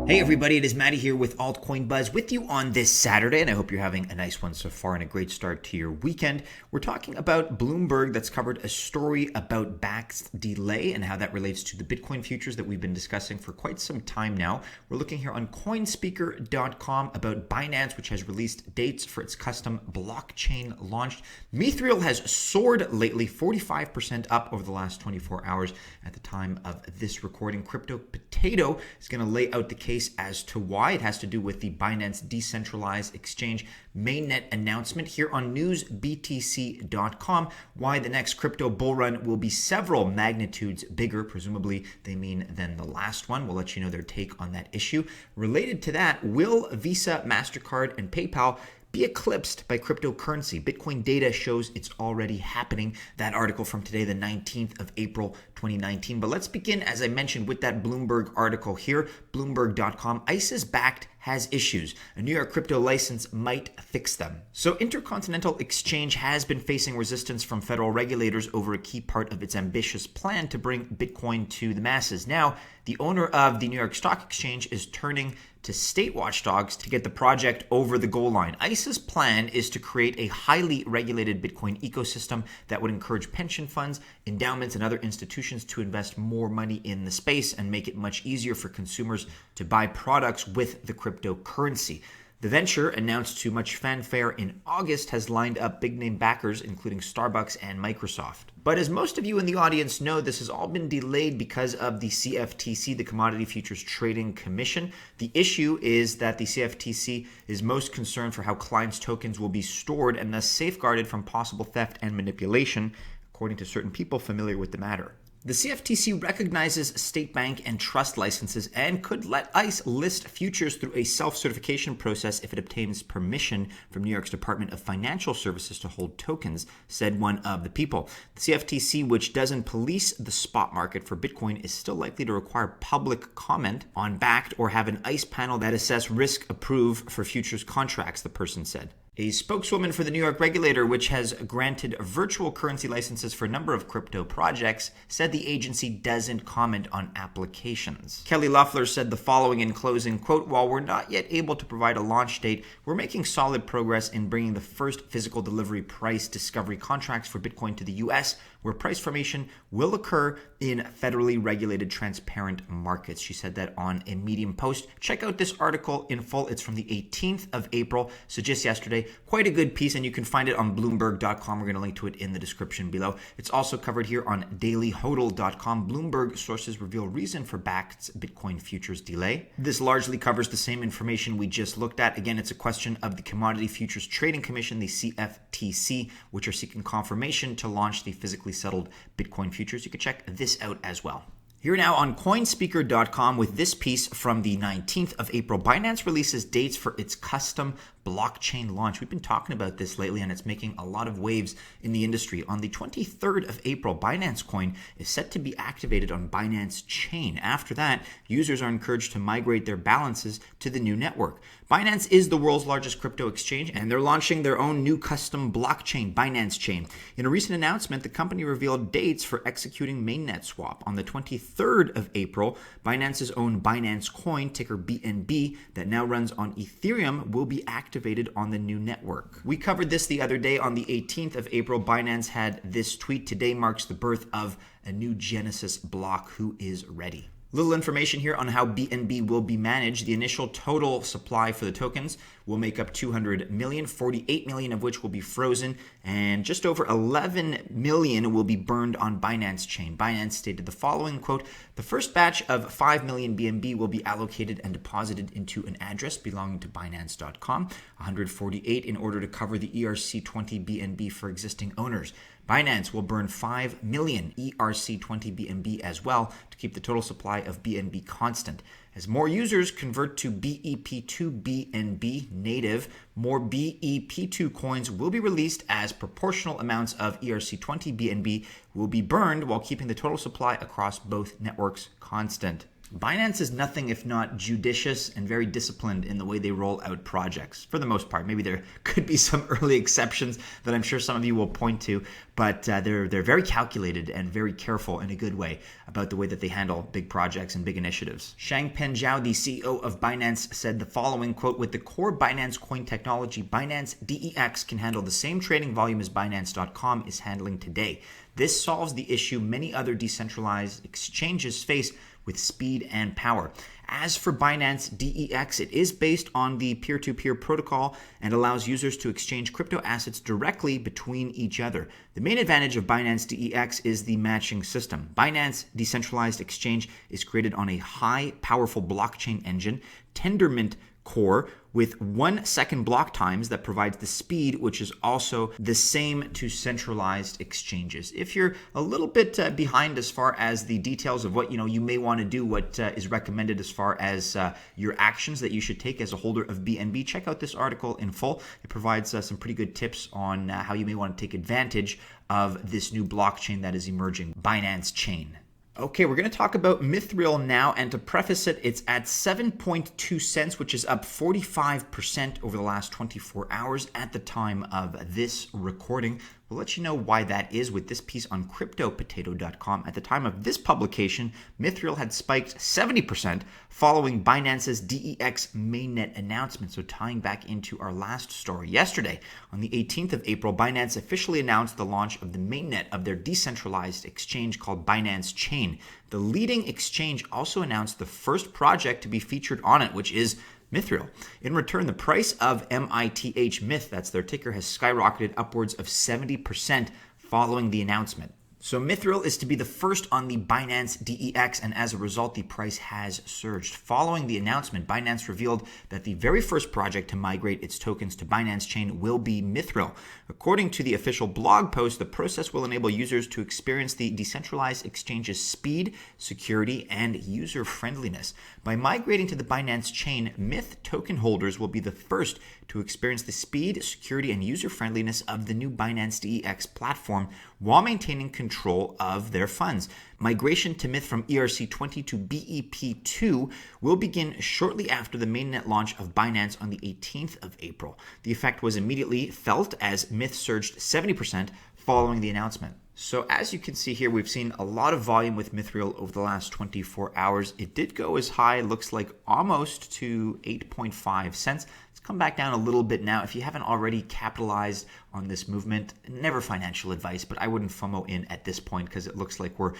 Hey everybody, it is Matty here with Altcoin Buzz with you on this Saturday, and I hope you're having a nice one so far and a great start to your weekend. We're talking about Bloomberg that's covered a story about Bakkt's delay and how that relates to the Bitcoin futures that we've been discussing for quite some time now. We're looking here on coinspeaker.com about Binance, which has released dates for its custom blockchain launch. Mithril has soared lately, 45% up over the last 24 hours at the time of this recording. Crypto Potato is going to lay out the case as to why. It has to do with the Binance decentralized exchange Mainnet announcement here on newsbtc.com, why the next crypto bull run will be several magnitudes bigger, presumably they mean, than the last one. We'll let you know their take on that issue. Related to that, will Visa, Mastercard, and PayPal be eclipsed by cryptocurrency? Bitcoin data shows it's already happening. That article from today, the 19th of April, 2019. But let's begin, as I mentioned, with that Bloomberg article here, bloomberg.com. ICE's Bakkt has issues. A New York crypto license might fix them. So Intercontinental Exchange has been facing resistance from federal regulators over a key part of its ambitious plan to bring Bitcoin to the masses. Now, the owner of the New York Stock Exchange is turning to state watchdogs to get the project over the goal line. ICE's plan is to create a highly regulated Bitcoin ecosystem that would encourage pension funds, endowments, and other institutions to invest more money in the space and make it much easier for consumers to buy products with the cryptocurrency. The venture, announced to much fanfare in August, has lined up big-name backers, including Starbucks and Microsoft. But as most of you in the audience know, this has all been delayed because of the CFTC, the Commodity Futures Trading Commission. The issue is that the CFTC is most concerned for how clients' tokens will be stored and thus safeguarded from possible theft and manipulation, according to certain people familiar with the matter. The CFTC recognizes state bank and trust licenses and could let ICE list futures through a self-certification process if it obtains permission from New York's Department of Financial Services to hold tokens, said one of the people. The CFTC, which doesn't police the spot market for Bitcoin, is still likely to require public comment on Bakkt or have an ICE panel that assess risk approve for futures contracts, the person said. A spokeswoman for the New York regulator, which has granted virtual currency licenses for a number of crypto projects, said the agency doesn't comment on applications. Kelly Loeffler said the following in closing, quote, "While we're not yet able to provide a launch date, we're making solid progress in bringing the first physical delivery price discovery contracts for Bitcoin to the U.S., where price formation will occur in federally regulated transparent markets." She said that on a Medium post. Check out this article in full. It's from the 18th of April, so just yesterday. Quite a good piece, and you can find it on Bloomberg.com. We're going to link to it in the description below. It's also covered here on dailyhodl.com. Bloomberg sources reveal reason for Bakkt's Bitcoin futures delay. This largely covers the same information we just looked at. Again, it's a question of the Commodity Futures Trading Commission, the CFTC, which are seeking confirmation to launch the physically settled Bitcoin futures. You can check this out as well. Here now on coinspeaker.com with this piece from the 19th of April. Binance releases dates for its custom blockchain launch. We've been talking about this lately, and it's making a lot of waves in the industry. On the 23rd of April, Binance Coin is set to be activated on Binance Chain. After that, users are encouraged to migrate their balances to the new network. Binance is the world's largest crypto exchange, and they're launching their own new custom blockchain, Binance Chain. In a recent announcement, the company revealed dates for executing Mainnet swap. On the 23rd of April, Binance's own Binance Coin, ticker BNB, that now runs on Ethereum, will be activated on the new network. We covered this the other day on the 18th of April. Binance had this tweet: "Today marks the birth of a new Genesis block. Who is ready?" Little information here on how BNB will be managed. The initial total supply for the tokens will make up 200 million, 48 million of which will be frozen, and just over 11 million will be burned on Binance Chain. Binance stated the following, quote, "The first batch of 5 million BNB will be allocated and deposited into an address belonging to Binance.com, 148 in order to cover the ERC20 BNB for existing owners. Binance will burn 5 million ERC20 BNB as well to keep the total supply of BNB constant. As more users convert to BEP2 BNB native, more BEP2 coins will be released as proportional amounts of ERC20 BNB will be burned while keeping the total supply across both networks constant." Binance is nothing if not judicious and very disciplined in the way they roll out projects, for the most part. Maybe there could be some early exceptions that I'm sure some of you will point to, but they're very calculated and very careful in a good way about the way that they handle big projects and big initiatives. Changpeng Zhao, the CEO of Binance, said the following, quote, "With the core Binance coin technology, Binance DEX can handle the same trading volume as Binance.com is handling today. This solves the issue many other decentralized exchanges face with speed and power. As for Binance DEX, it is based on the peer-to-peer protocol and allows users to exchange crypto assets directly between each other. The main advantage of Binance DEX is the matching system. Binance Decentralized Exchange is created on a high, powerful blockchain engine, Tendermint core with 1 second block times that provides the speed, which is also the same to centralized exchanges. If you're a little bit behind as far as the details of what you may want to do, what is recommended as far as your actions that you should take as a holder of BNB, check out this article in full. It provides some pretty good tips on how you may want to take advantage of this new blockchain that is emerging, Binance Chain. Okay, we're going to talk about Mithril now, and to preface it, it's at 7.2 cents, which is up 45% over the last 24 hours at the time of this recording. We'll let you know why that is with this piece on CryptoPotato.com. At the time of this publication, Mithril had spiked 70% following Binance's DEX Mainnet announcement. So tying back into our last story yesterday, on the 18th of April, Binance officially announced the launch of the Mainnet of their decentralized exchange called Binance Chain. The leading exchange also announced the first project to be featured on it, which is Mithril. In return, the price of MITH, that's their ticker, has skyrocketed upwards of 70% following the announcement. So Mithril is to be the first on the Binance DEX, and as a result, the price has surged. Following the announcement, Binance revealed that the very first project to migrate its tokens to Binance Chain will be Mithril. According to the official blog post, the process will enable users to experience the decentralized exchange's speed, security, and user-friendliness. By migrating to the Binance Chain, MITH token holders will be the first to experience the speed, security, and user-friendliness of the new Binance DEX platform while maintaining control of their funds. Migration to MITH from ERC20 to BEP2 will begin shortly after the mainnet launch of Binance on the 18th of April. The effect was immediately felt as MITH surged 70% following the announcement. So as you can see here, we've seen a lot of volume with Mithril over the last 24 hours. It did go as high, looks like almost to 8.5 cents. It's come back down a little bit now. If you haven't already capitalized on this movement, never financial advice, but I wouldn't FOMO in at this point because it looks like we're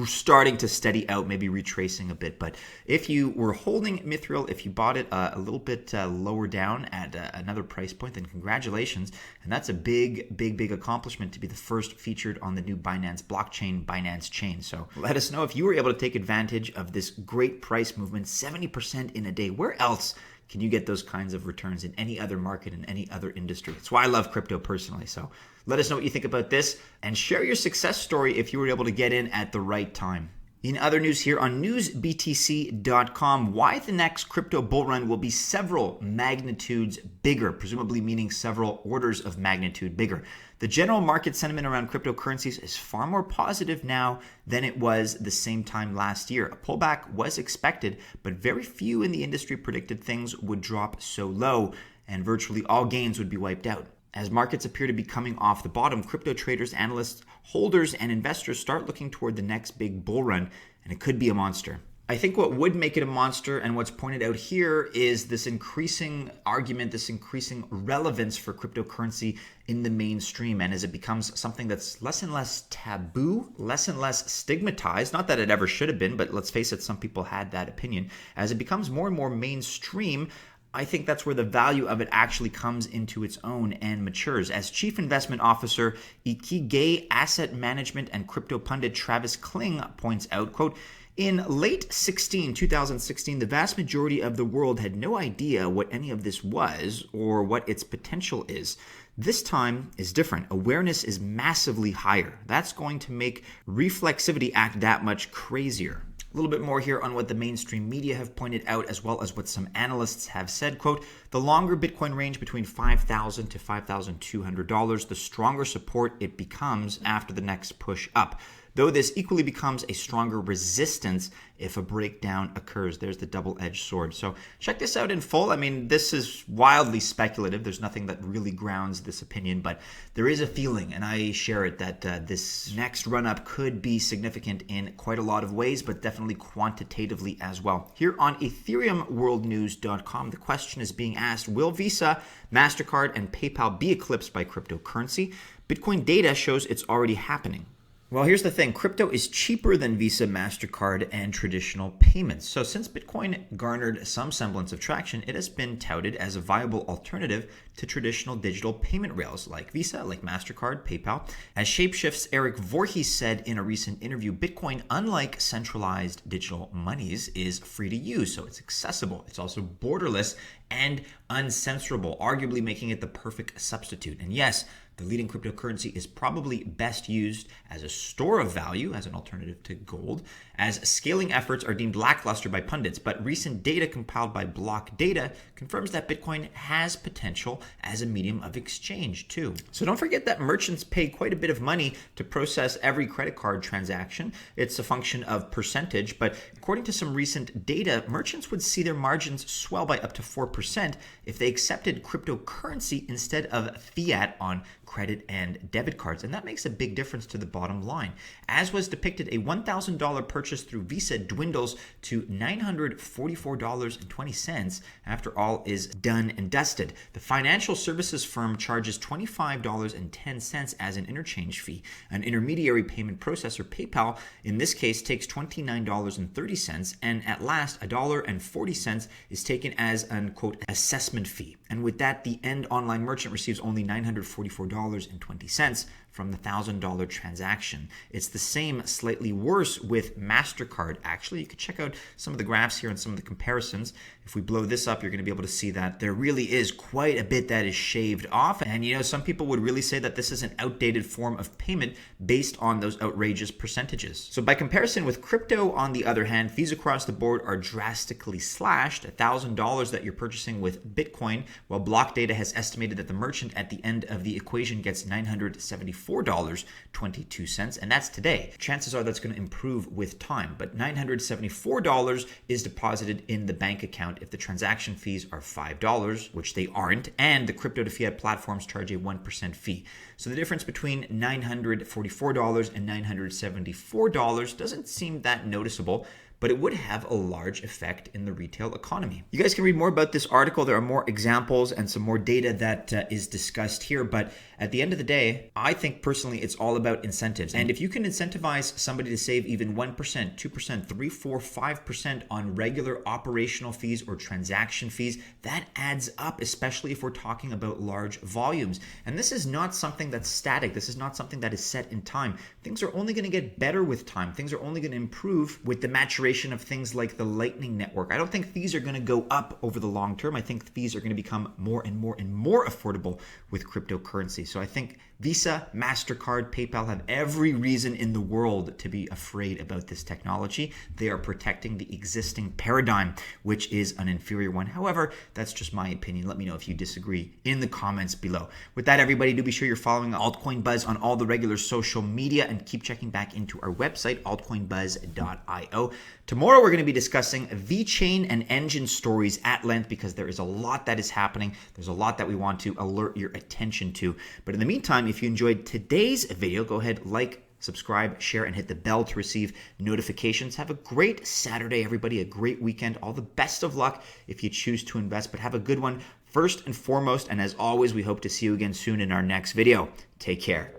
starting to steady out, maybe retracing a bit. But if you were holding Mithril, if you bought it a little bit lower down at another price point, then congratulations. And that's a big accomplishment to be the first featured on the new Binance blockchain, Binance Chain. So let us know if you were able to take advantage of this great price movement, 70% in a day. Where else can you get those kinds of returns in any other market, in any other industry? It's why I love crypto personally. So let us know what you think about this and share your success story if you were able to get in at the right time. In other news here on newsbtc.com, why the next crypto bull run will be several magnitudes bigger, presumably meaning several orders of magnitude bigger. The general market sentiment around cryptocurrencies is far more positive now than it was the same time last year. A pullback was expected, but very few in the industry predicted things would drop so low and virtually all gains would be wiped out. As markets appear to be coming off the bottom, crypto traders, analysts, holders, and investors start looking toward the next big bull run, and it could be a monster. I think what would make it a monster, and what's pointed out here, is this increasing argument, this increasing relevance for cryptocurrency in the mainstream. And as it becomes something that's less and less taboo, less and less stigmatized, not that it ever should have been, but let's face it, some people had that opinion. As it becomes more and more mainstream, I think that's where the value of it actually comes into its own and matures. As Chief Investment Officer, Ikigai Asset Management and crypto pundit Travis Kling points out, quote, in late 2016, the vast majority of the world had no idea what any of this was or what its potential is. This time is different. Awareness is massively higher. That's going to make reflexivity act that much crazier. A little bit more here on what the mainstream media have pointed out, as well as what some analysts have said. Quote, the longer Bitcoin range between $5,000 to $5,200, the stronger support it becomes after the next push up. though this equally becomes a stronger resistance if a breakdown occurs. There's the double-edged sword. So check this out in full. I mean, this is wildly speculative. There's nothing that really grounds this opinion, but there is a feeling, and I share it, that this next run-up could be significant in quite a lot of ways, but definitely quantitatively as well. Here on EthereumWorldNews.com, the question is being asked, will Visa, Mastercard, and PayPal be eclipsed by cryptocurrency? Bitcoin data shows it's already happening. Well, here's the thing. Crypto is cheaper than Visa, MasterCard, and traditional payments. So since Bitcoin garnered some semblance of traction, it has been touted as a viable alternative to traditional digital payment rails like Visa, like MasterCard, PayPal. As Shapeshift's Eric Voorhees said in a recent interview, Bitcoin, unlike centralized digital monies, is free to use. So it's accessible. It's also borderless and uncensorable, arguably making it the perfect substitute. And yes, the leading cryptocurrency is probably best used as a store of value, as an alternative to gold, as scaling efforts are deemed lackluster by pundits. But recent data compiled by Blocked Data confirms that Bitcoin has potential as a medium of exchange too. So don't forget that merchants pay quite a bit of money to process every credit card transaction. It's a function of percentage, but according to some recent data, merchants would see their margins swell by up to 4% if they accepted cryptocurrency instead of fiat on credit and debit cards. And that makes a big difference to the bottom line. As was depicted, a $1,000 purchase through Visa dwindles to $944.20 after all is done and dusted. The financial services firm charges $25.10 as an interchange fee. An intermediary payment processor, PayPal, in this case takes $29.30, and at last $1.40 is taken as an, quote, assessment fee. And with that, the end online merchant receives only $944.20 from the $1,000 transaction. It's the same, slightly worse with MasterCard. Actually, you could check out some of the graphs here and some of the comparisons. If we blow this up, you're going to be able to see that there really is quite a bit that is shaved off. And you know, some people would really say that this is an outdated form of payment based on those outrageous percentages. So by comparison with crypto, on the other hand, fees across the board are drastically slashed. $1,000 that you're purchasing with Bitcoin, while Block Data has estimated that the merchant at the end of the equation gets $974.22, and that's today. Chances are that's going to improve with time, but $974 is deposited in the bank account if the transaction fees are $5, which they aren't, and the crypto to fiat platforms charge a 1% fee. So the difference between $944 and $974 doesn't seem that noticeable, but it would have a large effect in the retail economy. You guys can read more about this article. There are more examples and some more data that is discussed here. But at the end of the day, I think personally it's all about incentives. And if you can incentivize somebody to save even 1%, 2%, 3, 4, 5% on regular operational fees or transaction fees, that adds up, especially if we're talking about large volumes. And this is not something that's static. This is not something that is set in time. Things are only going to get better with time. Things are only going to improve with the maturation of things like the Lightning Network. I don't think fees are going to go up over the long term. I think fees are going to become more and more and more affordable with cryptocurrency. So I think Visa, MasterCard, PayPal have every reason in the world to be afraid about this technology. They are protecting the existing paradigm, which is an inferior one. However, that's just my opinion. Let me know if you disagree in the comments below. With that, everybody, do be sure you're following Altcoin Buzz on all the regular social media and keep checking back into our website, altcoinbuzz.io. Tomorrow, we're going to be discussing VeChain and Engine stories at length because there is a lot that is happening. There's a lot that we want to alert your attention to. But in the meantime, if you enjoyed today's video, go ahead, like, subscribe, share, and hit the bell to receive notifications. Have a great Saturday, everybody, a great weekend. All the best of luck if you choose to invest, but have a good one first and foremost. And as always, we hope to see you again soon in our next video. Take care.